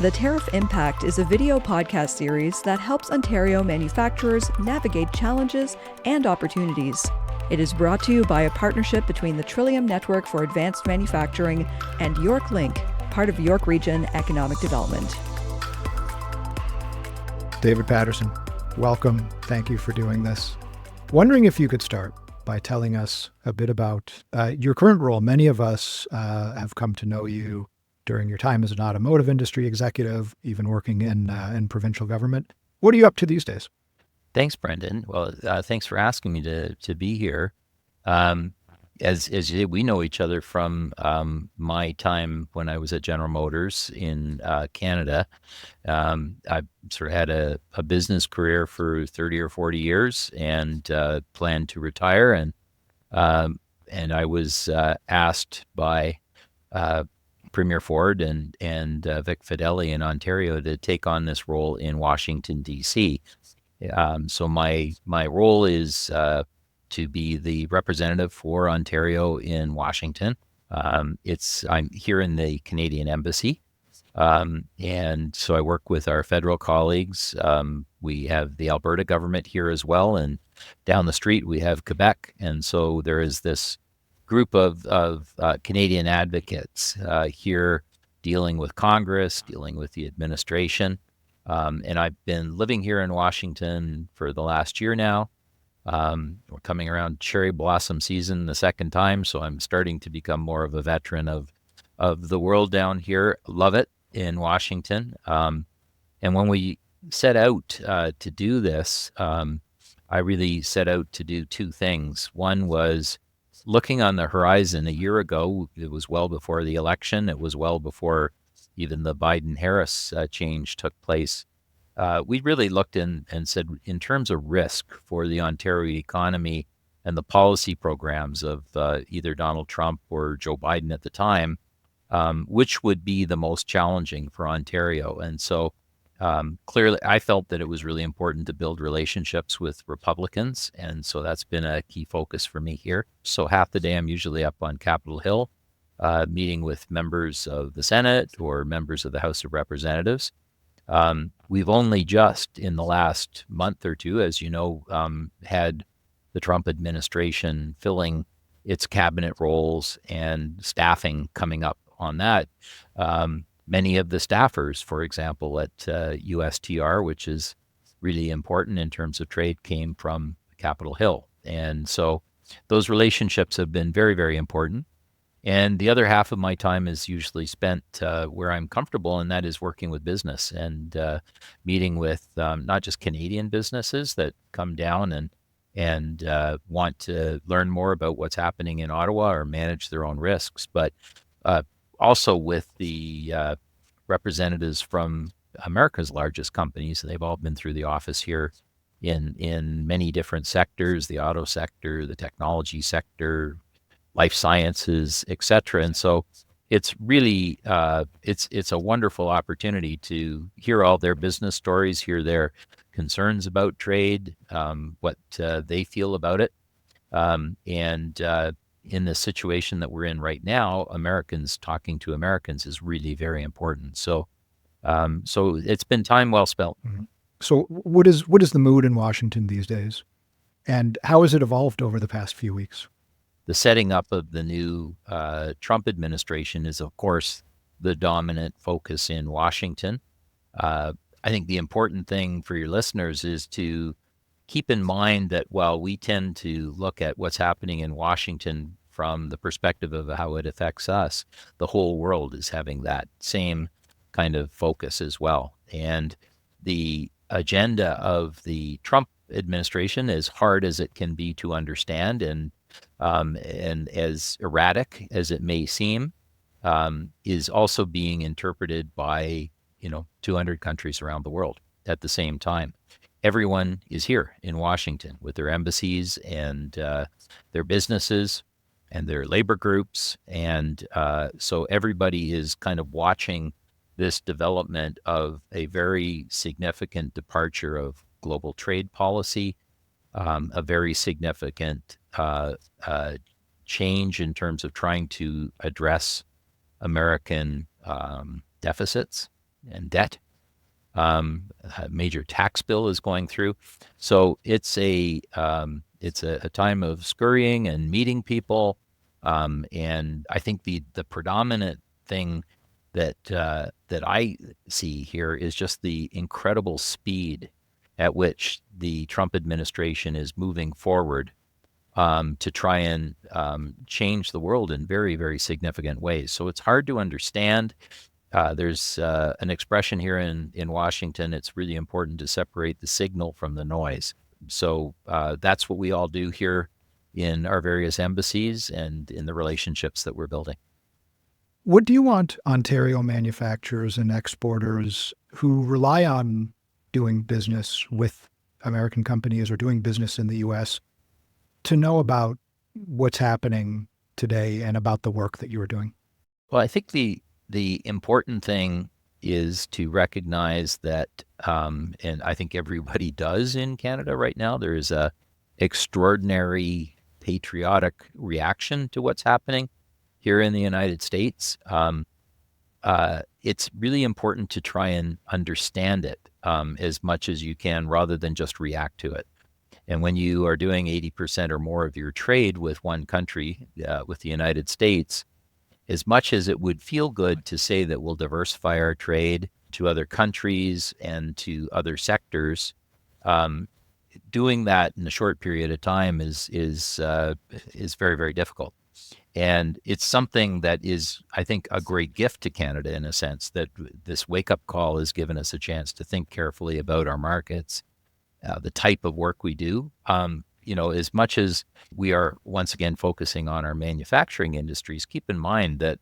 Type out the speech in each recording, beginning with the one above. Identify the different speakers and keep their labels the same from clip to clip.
Speaker 1: The Tariff Impact is a video podcast series that helps Ontario manufacturers navigate challenges and opportunities. It is brought to you by a partnership between the Trillium Network for Advanced Manufacturing and York Link, part of York Region Economic Development.
Speaker 2: David Paterson, welcome. Thank you for doing this. Wondering if you could start by telling us a bit about your current role. Many of us have come to know you during your time as an automotive industry executive, even working in provincial government. What are you up to these days?
Speaker 3: Thanks, Brendan. Well, thanks for asking me to be here. As you did, we know each other from my time when I was at General Motors in Canada. I sort of had a business career for 30 or 40 years and planned to retire. And I was asked by Premier Ford and Vic Fedeli in Ontario to take on this role in Washington, D.C. So my role is to be the representative for Ontario in Washington. I'm here in the Canadian Embassy, and so I work with our federal colleagues. We have the Alberta government here as well, and down the street we have Quebec, and so there is this group of Canadian advocates here dealing with Congress, dealing with the administration. And I've been living here in Washington for the last year now. We're coming around cherry blossom season the second time, so I'm starting to become more of a veteran of the world down here. Love it in Washington. And when we set out to do this, I really set out to do two things. One was looking on the horizon. A year ago, it was well before the election. It was well before even the Biden-Harris change took place. We really looked and said, in terms of risk for the Ontario economy and the policy programs of either Donald Trump or Joe Biden at the time, which would be the most challenging for Ontario? And so clearly, I felt that it was really important to build relationships with Republicans, and so that's been a key focus for me here. So half the day I'm usually up on Capitol Hill, meeting with members of the Senate or members of the House of Representatives. We've only just in the last month or two, as you know, had the Trump administration filling its cabinet roles and staffing coming up on that. Many of the staffers, for example, at USTR, which is really important in terms of trade, came from Capitol Hill. And so those relationships have been very, very important. And the other half of my time is usually spent where I'm comfortable, and that is working with business and meeting with not just Canadian businesses that come down and want to learn more about what's happening in Ottawa or manage their own risks, but also with the representatives from America's largest companies. They've all been through the office here in many different sectors, the auto sector, the technology sector, life sciences, et cetera. And so it's really, it's a wonderful opportunity to hear all their business stories, hear their concerns about trade, what they feel about it. In the situation that we're in right now, Americans talking to Americans is really very important. So it's been time well spent.
Speaker 2: Mm-hmm. So what is the mood in Washington these days? And how has it evolved over the past few weeks?
Speaker 3: The setting up of the new Trump administration is, of course, the dominant focus in Washington. I think the important thing for your listeners is to keep in mind that while we tend to look at what's happening in Washington from the perspective of how it affects us, the whole world is having that same kind of focus as well. And the agenda of the Trump administration, as hard as it can be to understand and as erratic as it may seem, is also being interpreted by 200 countries around the world at the same time. Everyone is here in Washington with their embassies and their businesses and their labor groups. And so everybody is kind of watching this development of a very significant departure of global trade policy, a very significant change in terms of trying to address American deficits and debt. A major tax bill is going through. So it's a time of scurrying and meeting people. And I think the predominant thing that I see here is just the incredible speed at which the Trump administration is moving forward to try and change the world in very, very significant ways. So it's hard to understand. There's an expression here in Washington. It's really important to separate the signal from the noise. So that's what we all do here in our various embassies and in the relationships that we're building.
Speaker 2: What do you want Ontario manufacturers and exporters who rely on doing business with American companies or doing business in the U.S. to know about what's happening today and about the work that you are doing?
Speaker 3: Well, I think the important thing is to recognize that, and I think everybody does in Canada right now, there is a extraordinary patriotic reaction to what's happening here in the United States. It's really important to try and understand it as much as you can rather than just react to it. And when you are doing 80% or more of your trade with one country, with the United States, as much as it would feel good to say that we'll diversify our trade to other countries and to other sectors, doing that in a short period of time is very, very difficult. And it's something that is, I think, a great gift to Canada in a sense that this wake-up call has given us a chance to think carefully about our markets, the type of work we do. As much as we are once again focusing on our manufacturing industries, keep in mind that,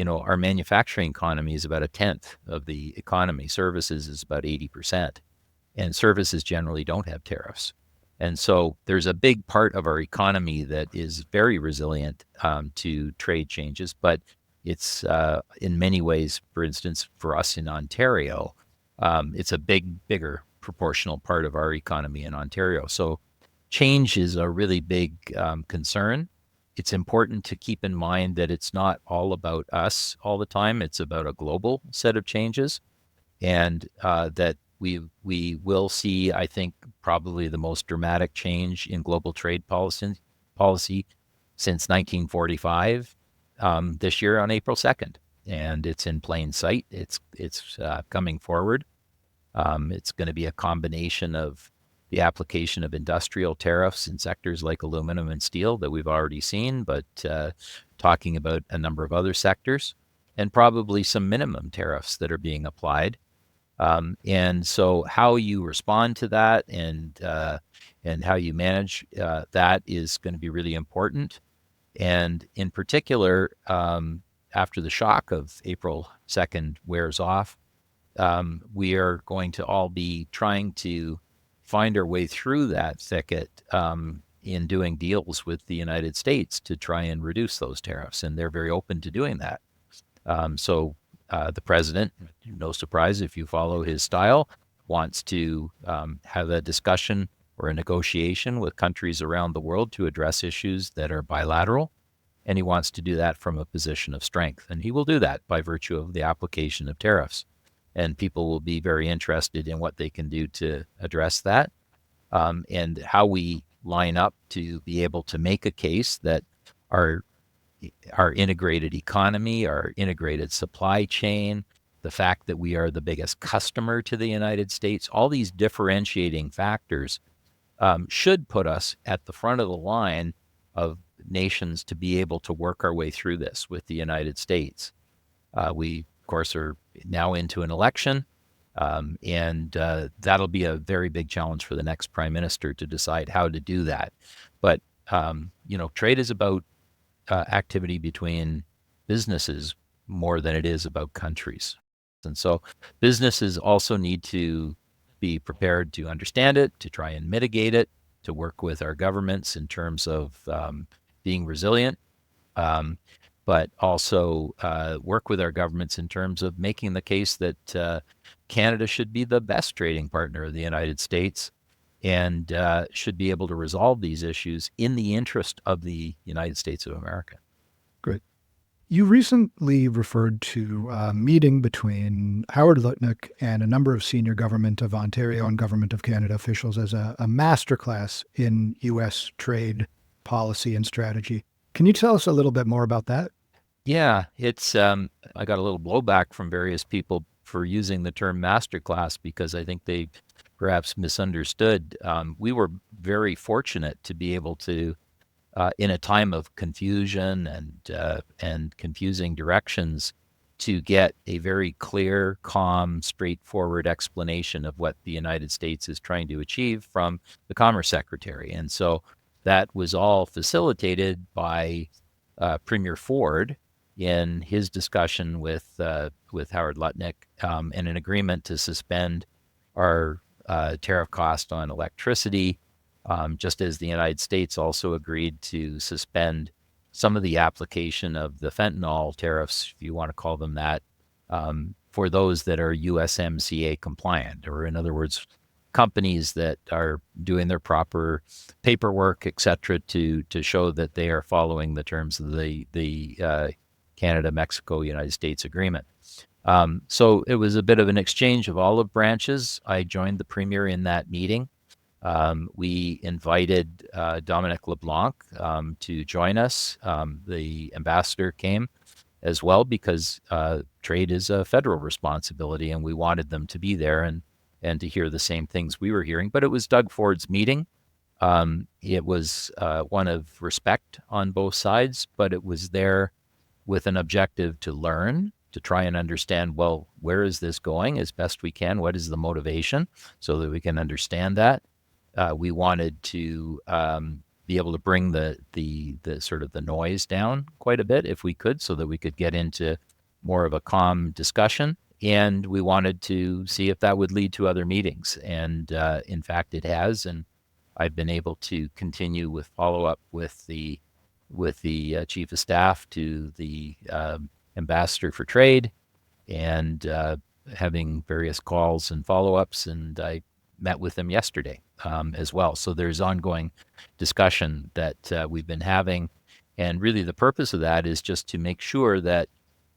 Speaker 3: our manufacturing economy is about a tenth of the economy. Services is about 80%, and services generally don't have tariffs. And so there's a big part of our economy that is very resilient to trade changes, but it's in many ways, for instance, for us in Ontario, it's a bigger proportional part of our economy in Ontario. So change is a really big concern. It's important to keep in mind that it's not all about us all the time. It's about a global set of changes, and that we will see, I think, probably the most dramatic change in global trade policy since 1945 this year on April 2nd. And it's in plain sight. It's coming forward. It's going to be a combination of the application of industrial tariffs in sectors like aluminum and steel that we've already seen, but talking about a number of other sectors, and probably some minimum tariffs that are being applied. And so how you respond to that and how you manage that is going to be really important. And in particular, after the shock of April 2nd wears off, we are going to all be trying to find our way through that thicket in doing deals with the United States to try and reduce those tariffs. And they're very open to doing that. So the president, no surprise if you follow his style, wants to have a discussion or a negotiation with countries around the world to address issues that are bilateral. And he wants to do that from a position of strength. And he will do that by virtue of the application of tariffs. And people will be very interested in what they can do to address that, and how we line up to be able to make a case that our integrated economy, our integrated supply chain, the fact that we are the biggest customer to the United States, all these differentiating factors should put us at the front of the line of nations to be able to work our way through this with the United States. We, of course, are now into an election, and that'll be a very big challenge for the next prime minister to decide how to do that. But, trade is about activity between businesses more than it is about countries. And so businesses also need to be prepared to understand it, to try and mitigate it, to work with our governments in terms of being resilient, but also work with our governments in terms of making the case that Canada should be the best trading partner of the United States and should be able to resolve these issues in the interest of the United States of America.
Speaker 2: Great. You recently referred to a meeting between Howard Lutnick and a number of senior government of Ontario and government of Canada officials as a masterclass in U.S. trade policy and strategy. Can you tell us a little bit more about that?
Speaker 3: Yeah, it's I got a little blowback from various people for using the term masterclass because I think they perhaps misunderstood. We were very fortunate to be able to, in a time of confusion and confusing directions, to get a very clear, calm, straightforward explanation of what the United States is trying to achieve from the Commerce Secretary. And so that was all facilitated by Premier Ford in his discussion with Howard Lutnick, and an agreement to suspend our tariff cost on electricity, just as the United States also agreed to suspend some of the application of the fentanyl tariffs, if you want to call them that, for those that are USMCA compliant, or in other words, companies that are doing their proper paperwork, et cetera, to show that they are following the terms of the Canada, Mexico, United States agreement. So it was a bit of an exchange of olive branches. I joined the premier in that meeting. We invited Dominic LeBlanc to join us. The ambassador came as well because trade is a federal responsibility, and we wanted them to be there and to hear the same things we were hearing. But it was Doug Ford's meeting. It was one of respect on both sides, but it was there with an objective to learn, to try and understand, well, where is this going as best we can? What is the motivation so that we can understand that? We wanted to be able to bring the sort of the noise down quite a bit if we could, so that we could get into more of a calm discussion. And we wanted to see if that would lead to other meetings. And in fact, it has. And I've been able to continue with follow-up with the chief of staff to the ambassador for trade, and having various calls and follow-ups. And I met with them yesterday as well. So there's ongoing discussion that we've been having. And really the purpose of that is just to make sure that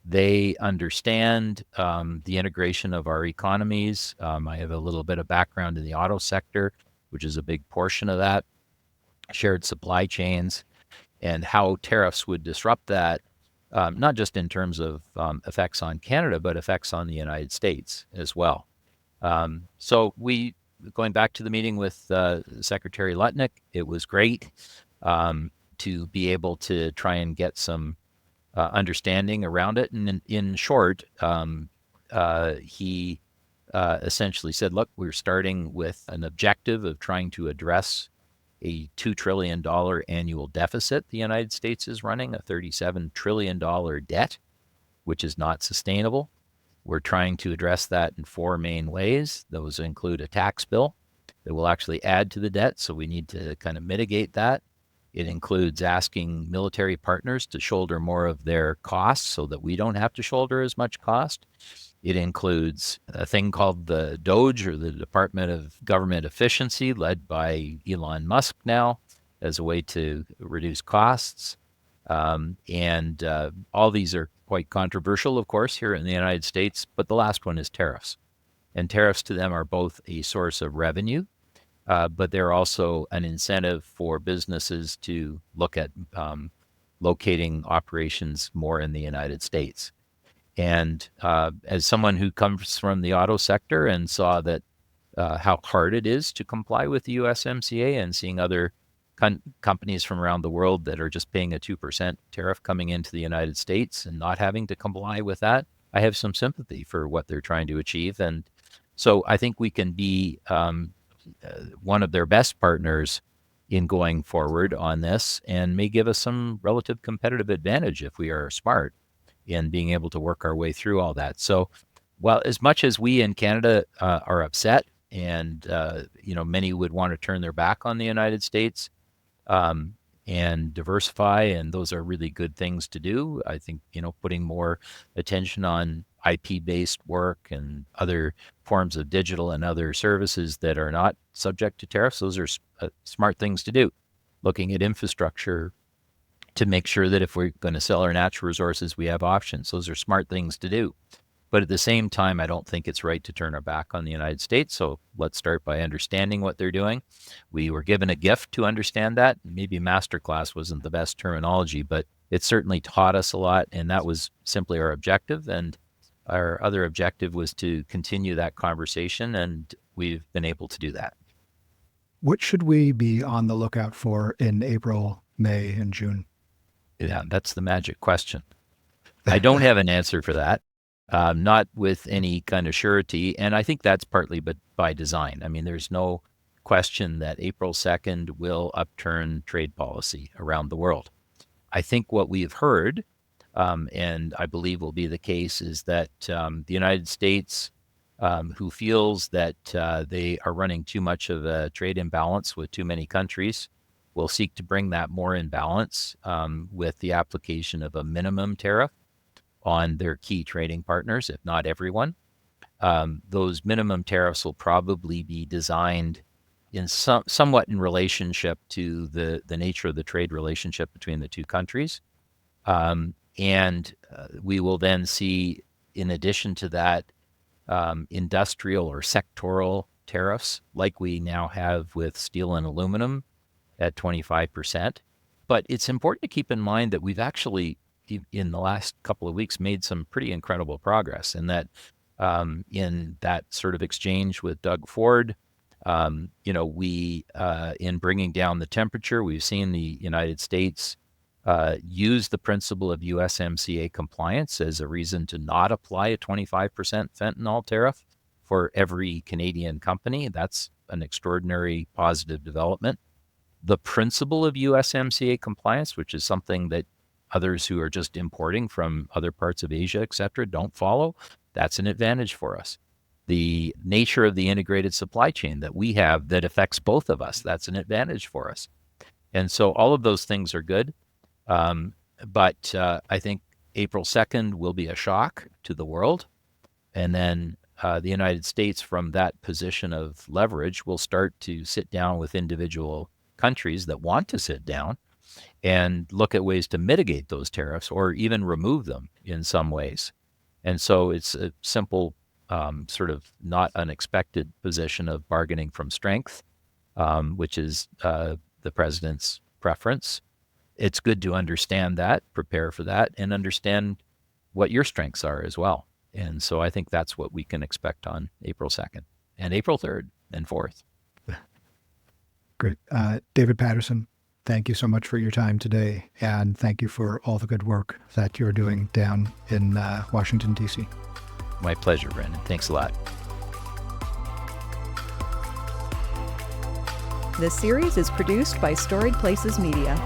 Speaker 3: they understand the integration of our economies. I have a little bit of background in the auto sector, which is a big portion of that, shared supply chains, and how tariffs would disrupt that, not just in terms of effects on Canada, but effects on the United States as well. So going back to the meeting with Secretary Lutnick, it was great to be able to try and get some understanding around it. And in short, he essentially said, look, we're starting with an objective of trying to address a $2 trillion annual deficit the United States is running, a $37 trillion debt, which is not sustainable. We're trying to address that in four main ways. Those include a tax bill that will actually add to the debt, so we need to kind of mitigate that. It includes asking military partners to shoulder more of their costs so that we don't have to shoulder as much cost. It includes a thing called the DOGE, or the Department of Government Efficiency, led by Elon Musk now, as a way to reduce costs. And all these are quite controversial, of course, here in the United States, but the last one is tariffs. And tariffs to them are both a source of revenue, but they're also an incentive for businesses to look at locating operations more in the United States. And as someone who comes from the auto sector and saw that how hard it is to comply with the USMCA, and seeing other companies from around the world that are just paying a 2% tariff coming into the United States and not having to comply with that, I have some sympathy for what they're trying to achieve. And so I think we can be one of their best partners in going forward on this, and may give us some relative competitive advantage if we are smart in being able to work our way through all that. So, well, as much as we in Canada are upset, and many would want to turn their back on the United States and diversify, and those are really good things to do. I think putting more attention on IP-based work and other forms of digital and other services that are not subject to tariffs, those are smart things to do. Looking at infrastructure to make sure that if we're going to sell our natural resources, we have options. Those are smart things to do. But at the same time, I don't think it's right to turn our back on the United States. So let's start by understanding what they're doing. We were given a gift to understand that. Maybe masterclass wasn't the best terminology, but it certainly taught us a lot. And that was simply our objective. And our other objective was to continue that conversation. And we've been able to do that.
Speaker 2: What should we be on the lookout for in April, May, and June?
Speaker 3: Yeah, that's the magic question. I don't have an answer for that. Not with any kind of surety. And I think that's partly but by design. I mean, there's no question that April 2nd will upturn trade policy around the world. I think what we've heard, and I believe will be the case, is that the United States, who feels that they are running too much of a trade imbalance with too many countries, will seek to bring that more in balance with the application of a minimum tariff on their key trading partners, if not everyone. Those minimum tariffs will probably be designed in somewhat in relationship to the nature of the trade relationship between the two countries. And we will then see, in addition to that, industrial or sectoral tariffs like we now have with steel and aluminum at 25%. But it's important to keep in mind that we've actually, in the last couple of weeks, made some pretty incredible progress, and that in that sort of exchange with Doug Ford, we, in bringing down the temperature, we've seen the United States use the principle of USMCA compliance as a reason to not apply a 25% fentanyl tariff for every Canadian company. That's an extraordinary positive development. The principle of USMCA compliance, which is something that others who are just importing from other parts of Asia, et cetera, don't follow, that's an advantage for us. The nature of the integrated supply chain that we have that affects both of us, that's an advantage for us. And so all of those things are good. But I think April 2nd will be a shock to the world. And then the United States, from that position of leverage, will start to sit down with individual countries that want to sit down and look at ways to mitigate those tariffs or even remove them in some ways. And so it's a simple, sort of not unexpected position of bargaining from strength, which is the president's preference. It's good to understand that, prepare for that, and understand what your strengths are as well. And so I think that's what we can expect on April 2nd and April 3rd and 4th.
Speaker 2: Great. David Paterson, thank you so much for your time today. And thank you for all the good work that you're doing down in Washington, D.C.
Speaker 3: My pleasure, Brendan. Thanks a lot.
Speaker 1: This series is produced by Storied Places Media.